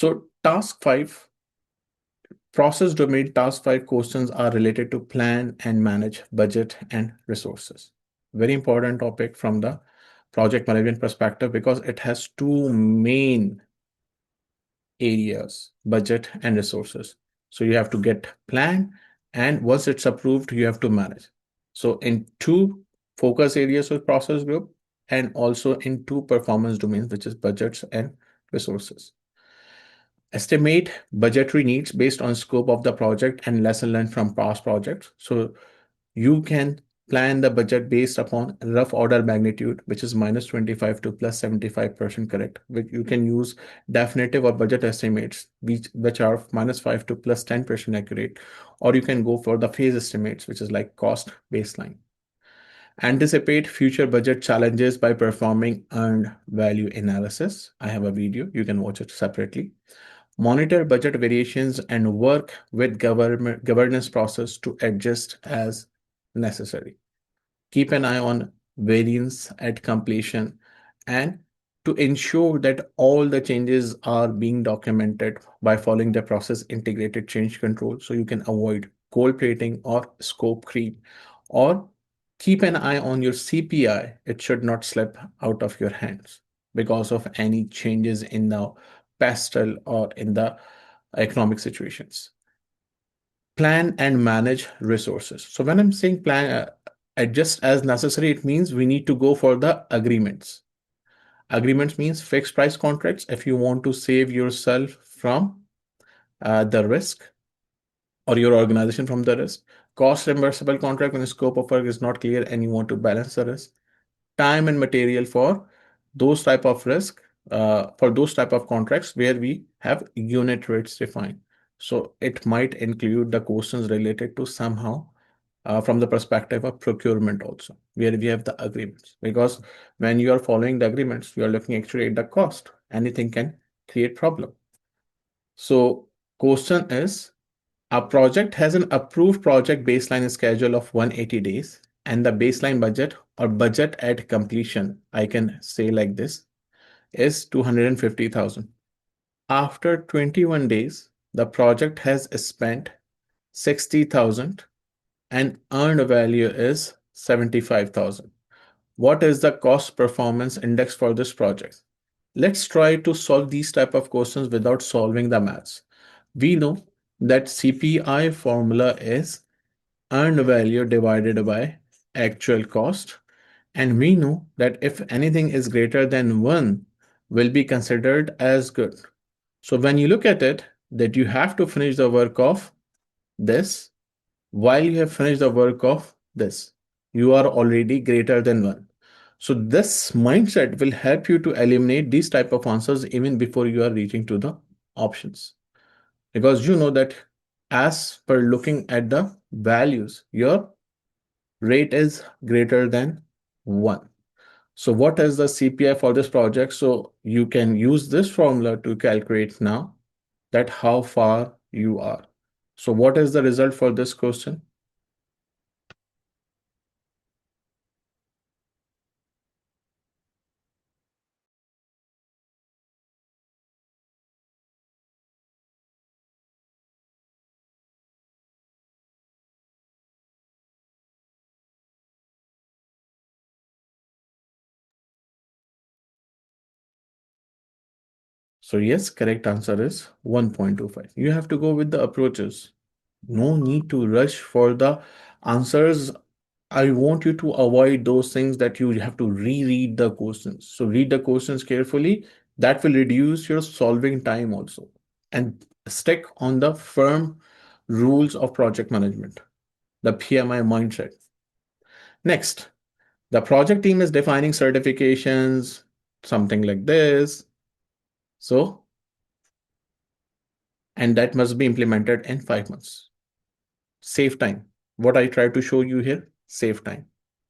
So task 5, process domain task 5 questions are related to plan and manage budget and resources. Very important topic from the project management perspective because it has two main areas, budget and resources. So you have to get plan, and once it's approved, you have to manage. So in two focus areas of process group and also in two performance domains, which is budgets and resources. Estimate budgetary needs based on scope of the project and lesson learned from past projects. So you can plan the budget based upon rough order magnitude, which is -25 to +75% correct. Which you can use definitive or budget estimates, which are -5 to +10% accurate, or you can go for the phase estimates, which is like cost baseline. Anticipate future budget challenges by performing earned value analysis. I have a video, you can watch it separately. Monitor budget variations and work with governance process to adjust as necessary. Keep an eye on variance at completion and to ensure that all the changes are being documented by following the process integrated change control so you can avoid gold plating or scope creep, or keep an eye on your CPI. It should not slip out of your hands because of any changes in the pastel or in the economic situations. Plan and manage resources. So when I'm saying plan, adjust as necessary, it means we need to go for the agreements. Agreements means fixed price contracts if you want to save yourself from the risk or your organization from the risk. Cost reimbursable contract when the scope of work is not clear and you want to balance the risk. Time and material for those type of risk, for those type of contracts where we have unit rates defined. So it might include the questions related to somehow from the perspective of procurement also, where we have the agreements. Because when you are following the agreements, you are looking actually at the cost. Anything can create problem. So question is, a project has an approved project baseline schedule of 180 days and the baseline budget or budget at completion, I can say like this, is 250,000. After 21 days, the project has spent 60,000 and earned value is 75,000. What is the cost performance index for this project? Let's try to solve these type of questions without solving the maths. We know that CPI formula is earned value divided by actual cost. And we know that if anything is greater than 1 will be considered as good. So when you look at it, that you have to finish the work of this while you have finished the work of this, you are already greater than 1. So this mindset will help you to eliminate these type of answers even before you are reaching to the options. Because you know that as per looking at the values, your rate is greater than 1. So what is the CPI for this project? So you can use this formula to calculate now that how far you are. So what is the result for this question? So yes, correct answer is 1.25. You have to go with the approaches. No need to rush for the answers. I want you to avoid those things that you have to reread the questions. So read the questions carefully. That will reduce your solving time also. And stick on the firm rules of project management, the PMI mindset. Next, the project team is defining certifications, something like this. So and that must be implemented in 5 months. Save time. What I try to show you here, save time.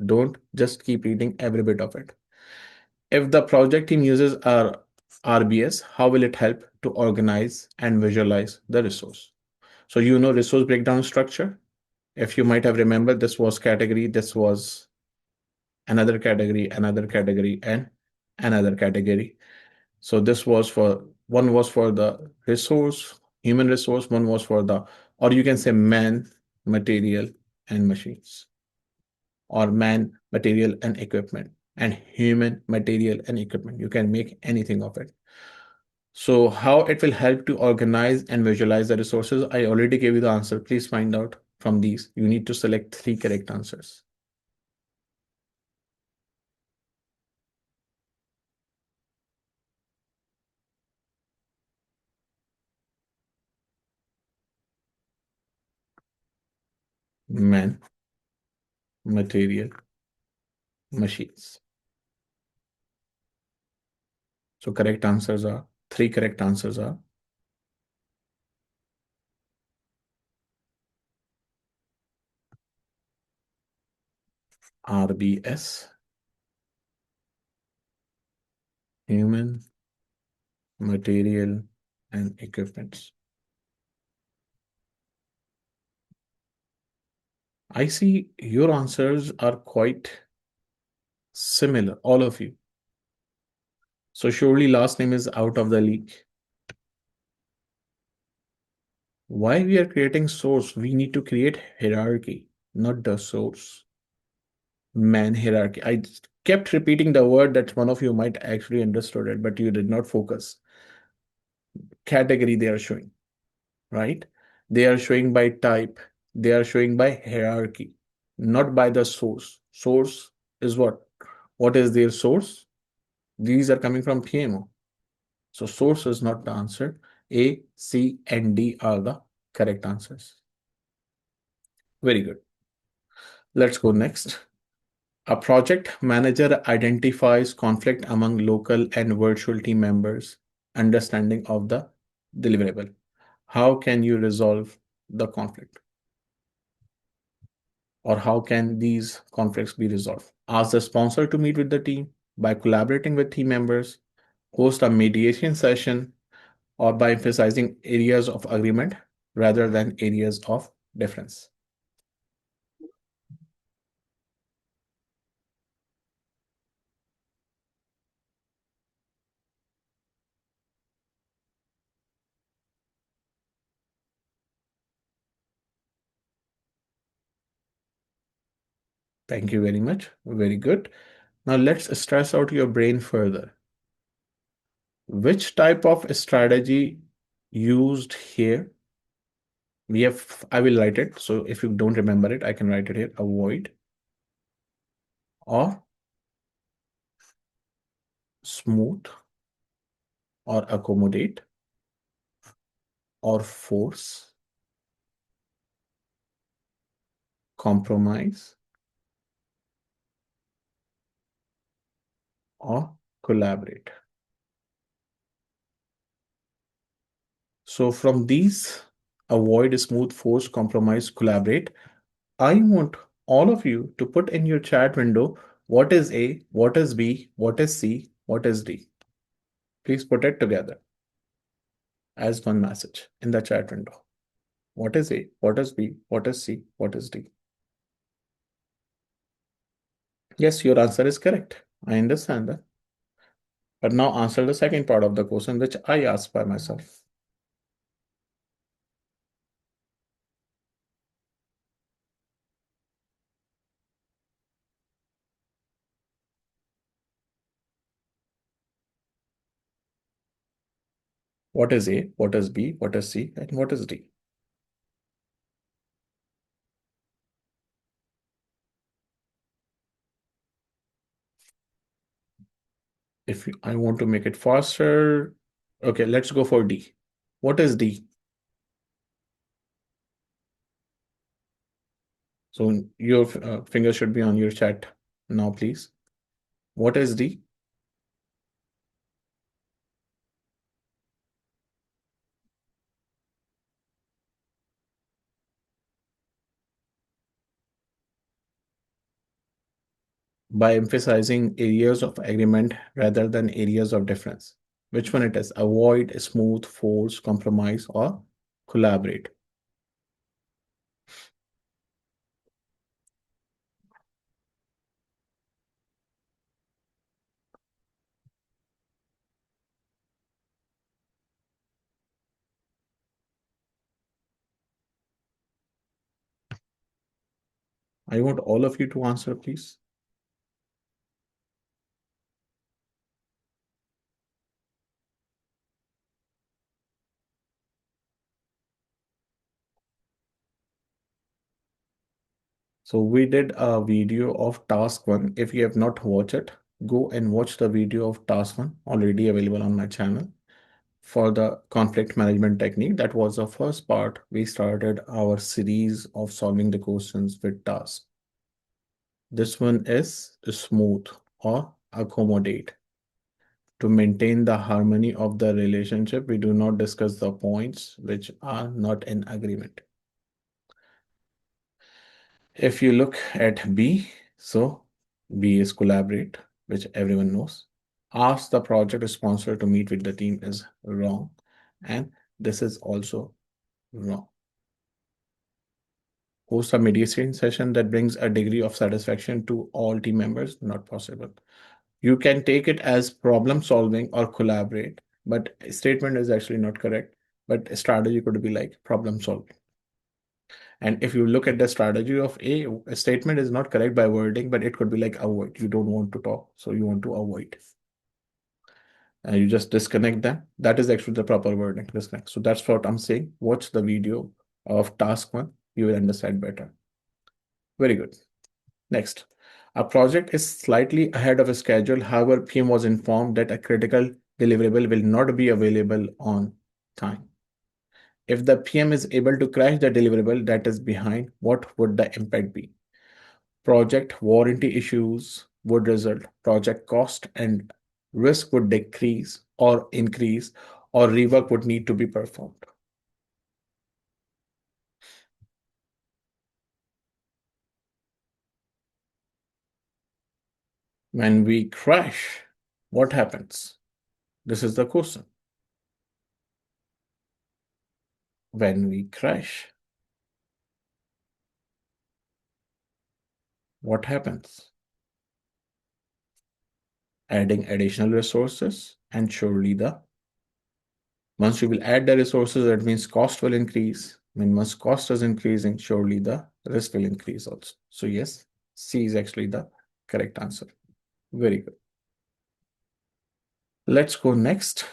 Don't just keep reading every bit of it. If the project team uses our RBS, how will it help to organize and visualize the resource? So you know resource breakdown structure. If you might have remembered, this was category, this was another category, and another category. So this was for One was for the resource, human resource, one was for the, or you can say man, material, and machines, or man, material, and equipment, and human, material, and equipment. You can make anything of it. So how it will help to organize and visualize the resources? I already gave you the answer. Please find out from these. You need to select three correct answers. Man, material, machines. So correct answers are, three correct answers are RBS, human, material, and equipments. I see your answers are quite similar, all of you. So surely last name is out of the league. Why we are creating source? We need to create hierarchy, not the source. Man hierarchy. I kept repeating the word that one of you might actually understood it, but you did not focus. Category they are showing, right? They are showing by type. They are showing by hierarchy, not by the source. Source is what? What is their source? These are coming from PMO. So source is not the answer. A, C, and D are the correct answers. Very good. Let's go next. A project manager identifies conflict among local and virtual team members, understanding of the deliverable. How can you resolve the conflict? Or how can these conflicts be resolved? Ask the sponsor to meet with the team by collaborating with team members, host a mediation session, or by emphasizing areas of agreement rather than areas of difference. Thank you very much. Very good. Now let's stress out your brain further. Which type of strategy used here? We have, I will write it. So if you don't remember it, I can write it here. Avoid or smooth or accommodate or force, compromise or collaborate. So from these, avoid, smooth, force, compromise, collaborate, I want all of you to put in your chat window what is A, what is B, what is C, what is D. Please put it together as one message in the chat window. What is A, what is B, what is C, what is D? Yes, your answer is correct. I understand that. But now answer the second part of the question which I asked by myself. What is A, what is B, what is C, and what is D? If I want to make it faster, okay, let's go for D. What is D? So your finger should be on your chat now, please. What is D? By emphasizing areas of agreement rather than areas of difference. Which one it is? Avoid, smooth, force, compromise, or collaborate. I want all of you to answer, please. So we did a video of task one. If you have not watched it, go and watch the video of task one, already available on my channel, for the conflict management technique. That was the first part. We started our series of solving the questions with tasks. This one is smooth or accommodate. To maintain the harmony of the relationship, we do not discuss the points which are not in agreement. If you look at B, so B is collaborate, which everyone knows. Ask the project sponsor to meet with the team is wrong. And this is also wrong. Host a mediation session that brings a degree of satisfaction to all team members, not possible. You can take it as problem solving or collaborate, but statement is actually not correct. But strategy could be like problem solving. And if you look at the strategy of a statement is not correct by wording, but it could be like avoid. You don't want to talk, so you want to avoid. And you just disconnect them. That is actually the proper wording, disconnect. So that's what I'm saying. Watch the video of task one. You will understand better. Very good. Next, a project is slightly ahead of schedule. However, PM was informed that a critical deliverable will not be available on time. If the PM is able to crash the deliverable that is behind, what would the impact be? Project warranty issues would result, project cost and risk would decrease or increase, or rework would need to be performed. When we crash, what happens? This is the question. When we crash, what happens? Adding additional resources, and surely the once you will add the resources, that means cost will increase. When once cost is increasing, surely the risk will increase also. So yes, C is actually the correct answer. Very good. Let's go next.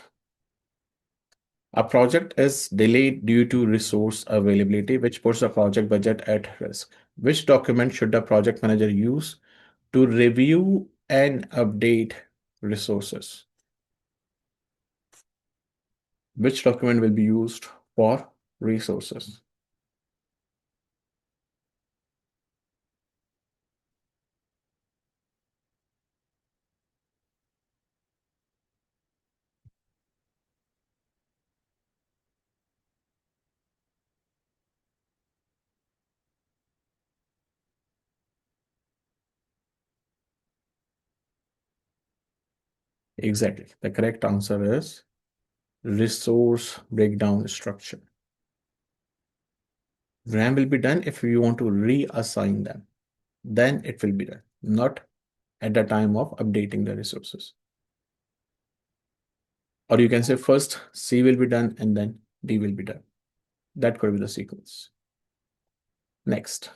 A project is delayed due to resource availability, which puts the project budget at risk. Which document should the project manager use to review and update resources? Which document will be used for resources? Exactly. The correct answer is resource breakdown structure. RAM will be done if you want to reassign them. Then it will be done, not at the time of updating the resources. Or you can say first C will be done and then D will be done. That could be the sequence. Next.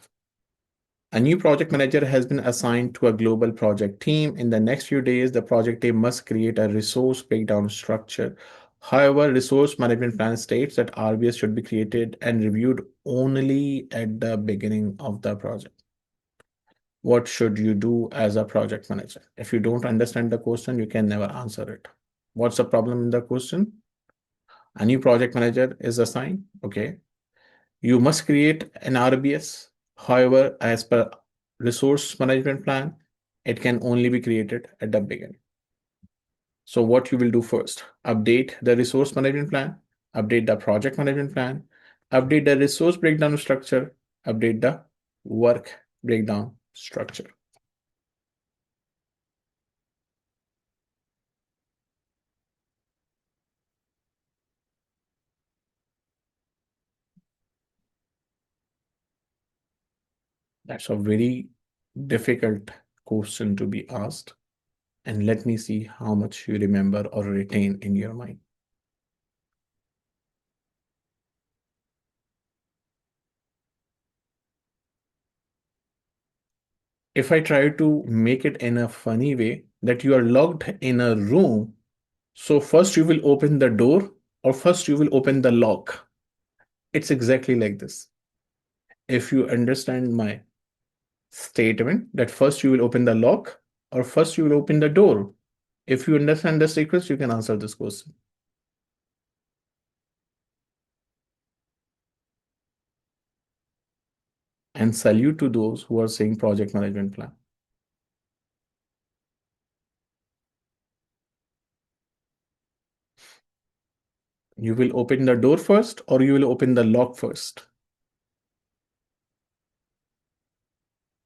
A new project manager has been assigned to a global project team. In the next few days, the project team must create a resource breakdown structure. However, resource management plan states that RBS should be created and reviewed only at the beginning of the project. What should you do as a project manager? If you don't understand the question, you can never answer it. What's the problem in the question? A new project manager is assigned. Okay. You must create an RBS. However, as per resource management plan, it can only be created at the beginning. So what you will do first, update the resource management plan, update the project management plan, update the resource breakdown structure, update the work breakdown structure. That's a very difficult question to be asked. And let me see how much you remember or retain in your mind. If I try to make it in a funny way that you are locked in a room, so first you will open the door or first you will open the lock. It's exactly like this. If you understand my statement that first you will open the lock or first you will open the door, if you understand the sequence, you can answer this question. And salute to those who are saying project management plan. You will open the door first or you will open the lock first?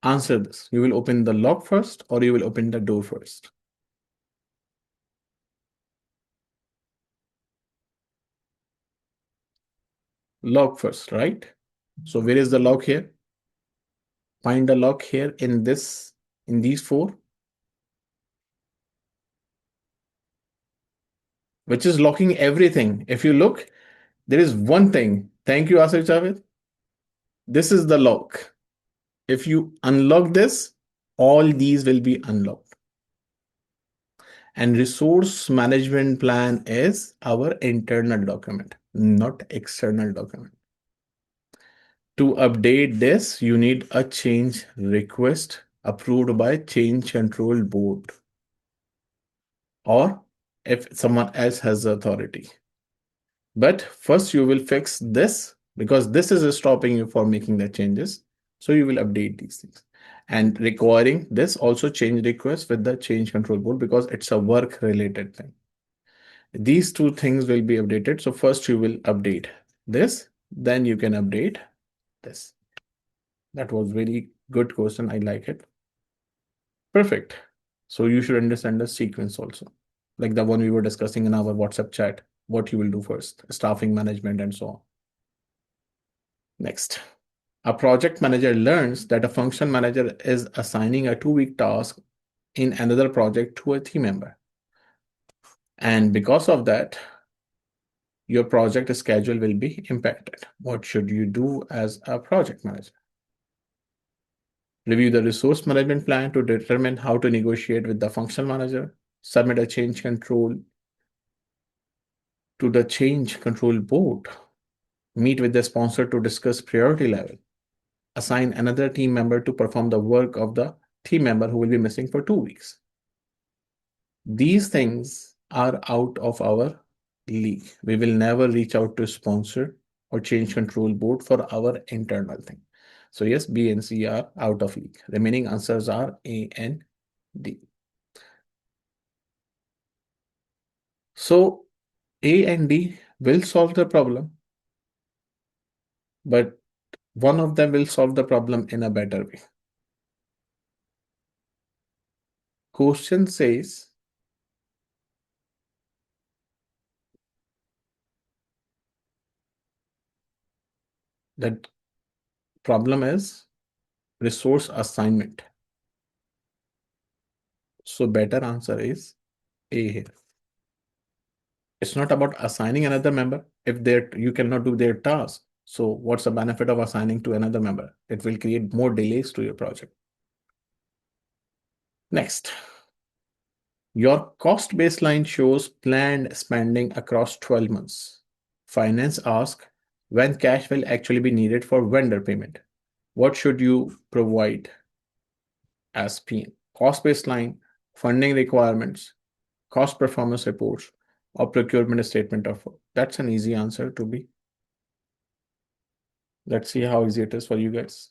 Answer this. You will open the lock first or you will open the door first? Lock first, right? So where is the lock here? Find the lock here in these four, which is locking everything. If you look, there is one thing. Thank you, Asif Javed. This is the lock. If you unlock this, all these will be unlocked. And resource management plan is our internal document, not external document. To update this, you need a change request approved by change control board or if someone else has the authority. But first you will fix this because this is stopping you from making the changes. So you will update these things and requiring this also change request with the change control board because it's a work related thing. These two things will be updated. So first you will update this, then you can update this. That was very good question. I like it. Perfect. So you should understand the sequence also, like the one we were discussing in our WhatsApp chat, what you will do first, staffing management and so on. Next, a project manager learns that a function manager is assigning a 2-week task in another project to a team member. And because of that, your project schedule will be impacted. What should you do as a project manager? Review the resource management plan to determine how to negotiate with the function manager, submit a change control to the change control board, meet with the sponsor to discuss priority level, assign another team member to perform the work of the team member who will be missing for 2 weeks. These things are out of our league. We will never reach out to sponsor or change control board for our internal thing. So yes, B and C are out of league. Remaining answers are A and D. So A and D will solve the problem, but one of them will solve the problem in a better way. Question says that problem is resource assignment. So better answer is A here. It's not about assigning another member if you cannot do their task. So what's the benefit of assigning to another member? It will create more delays to your project. Next, your cost baseline shows planned spending across 12 months. Finance asks when cash will actually be needed for vendor payment. What should you provide as PM? Cost baseline, funding requirements, cost performance reports, or procurement statement of work. That's an easy answer to be. Let's see how easy it is for you guys.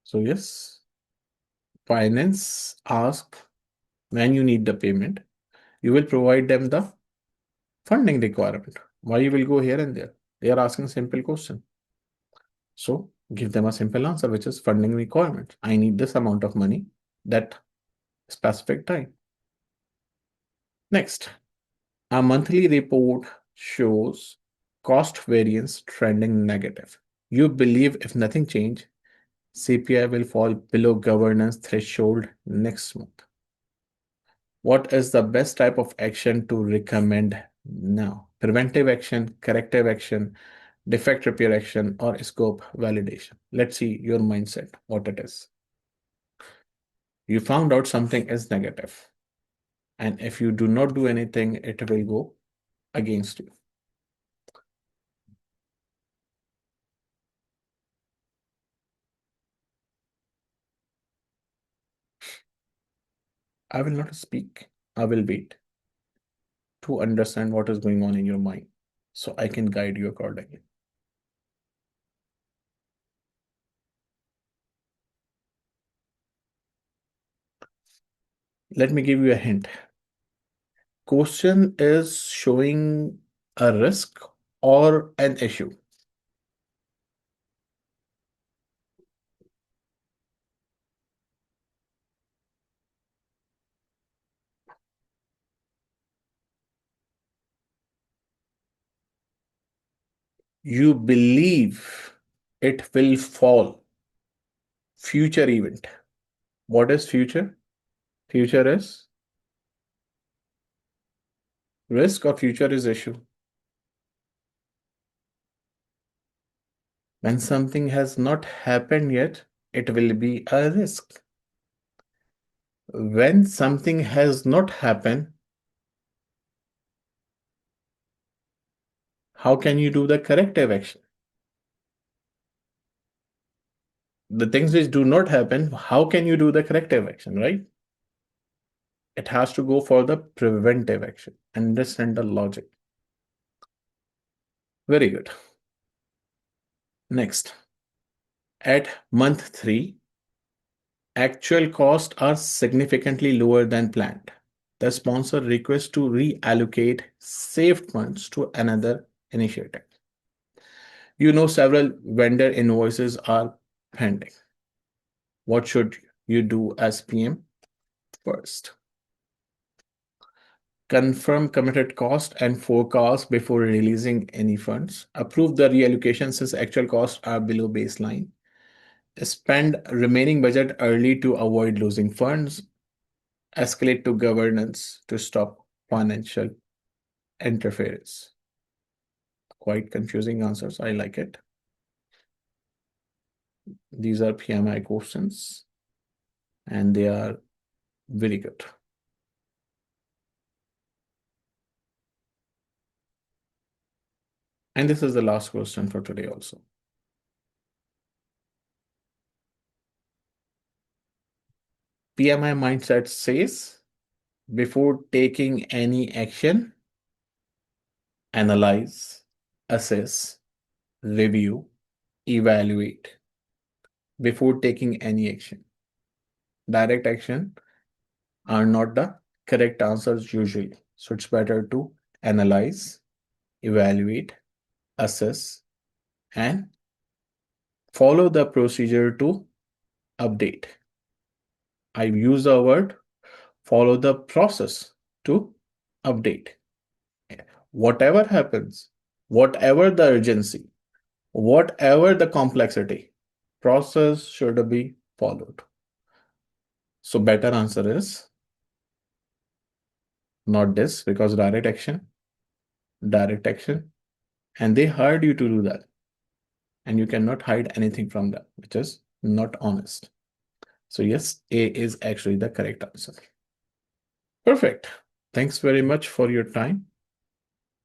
So yes, finance ask when you need the payment, you will provide them the funding requirement. Why you will go here and there? They are asking simple question. So give them a simple answer, which is funding requirement. I need this amount of money that specific time. Next, a monthly report shows Cost variance trending negative. You believe if nothing change, CPI will fall below governance threshold next month. What is the best type of action to recommend now? Preventive action, corrective action, defect repair action, or scope validation? Let's see your mindset, what it is. You found out something is negative, and if you do not do anything, it will go against you. I will not speak. I will wait to understand what is going on in your mind so I can guide you accordingly. Let me give you a hint. Question is showing a risk or an issue. You believe it will fall. Future event. What is future? Future is risk or future is issue. When something has not happened yet, it will be a risk. When something has not happened, how can you do the corrective action? The things which do not happen, how can you do the corrective action, right? It has to go for the preventive action. Understand the logic. Very good. Next, at month 3, actual costs are significantly lower than planned. The sponsor requests to reallocate saved funds to another initiative. You know several vendor invoices are pending. What should you do as PM? First, confirm committed cost and forecast before releasing any funds. Approve the reallocation since actual costs are below baseline. Spend remaining budget early to avoid losing funds. Escalate to governance to stop financial interference. Quite confusing answers. I like it. These are PMI questions, and they are very good. And this is the last question for today also. PMI mindset says, before taking any action, analyze, assess, review, evaluate before taking any action. Direct action are not the correct answers usually. So it's better to analyze, evaluate, assess, and follow the procedure to update. I use the word follow the process to update. Whatever happens, whatever the urgency, whatever the complexity, process should be followed. So better answer is not this, because direct action, and they hired you to do that. And you cannot hide anything from that, which is not honest. So yes, A is actually the correct answer. Perfect. Thanks very much for your time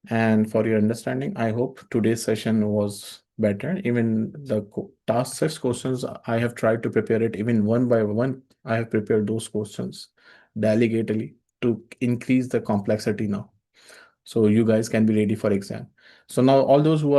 and for your understanding. I hope today's session was better. Even the task sets questions, I have tried to prepare it even one by one. I have prepared those questions deliberately to increase the complexity now. So you guys can be ready for exam. So now all those who are